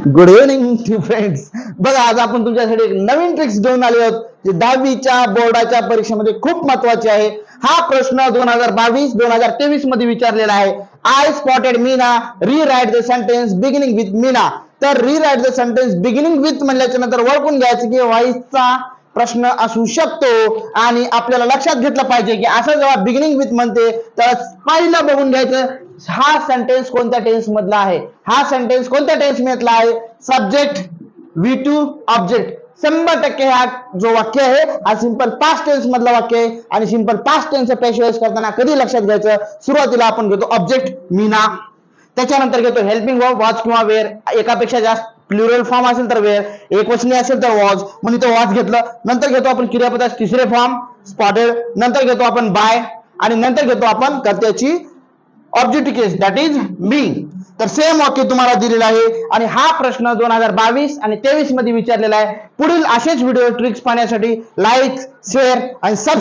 Good evening to friends. बघा, आज आपण तुमच्यासाठी एक नवीन ट्रिक्स घेऊन आले आहोत जे 10वीच्या बोर्डाच्या परीक्षेमध्ये खूप महत्वाचे आहे. हा प्रश्न 2022-2023 मध्ये विचारलेला आहे. I spotted Meena, rewrite the sentence beginning with Meena. तर rewrite the sentence beginning with म्हणल्याच्या नंतर ओळखून घ्यायचं की व्हॉइसचा प्रश्न असू शकतो आणि आपल्याला लक्षात घेतलं पाहिजे की असं जेव्हा बिगिनिंग विथ म्हणते तर पहिलं बघून घ्यायचं हा सेंटेन्स कोणत्या टेन्स मधला आहे. हा सेंटेन्स कोणत्या टेन्स मधला आहे. Subject V2 object. 100% हा जो वाक्य आहे हा सिंपल पास्ट टेन्स मधला वाक्य आहे आणि सिंपल पास्ट टेन्स स्पेशलाइज करताना कधी लक्षात घ्यायचं. सुरुवातीला आपण घेतो ऑब्जेक्ट मीना, त्याच्यानंतर घेतो हेल्पिंग वर्ब वॉज किंवा वेअर. एकापेक्षा जास्त प्लुरल फॉर्म असेल तर वेअर, एकवचनी असेल तर वॉज, म्हणून तो वॉज घेतलं. नंतर घेतो आपण क्रियापदाचे तिसरे फॉर्म स्पॉटेड, नंतर घेतो आपण बाय आणि नंतर घेतो आपण कर्त्याची objective case that is me. तर सेम वाक्य तुम्हाला दिलेलं आहे आणि हा प्रश्न 2022 आणि 23 मध्ये विचारलेला आहे. पुढील असेच व्हिडिओ ट्रिक्स पाहण्यासाठी लाईक, शेअर आणि सबस्क्राईब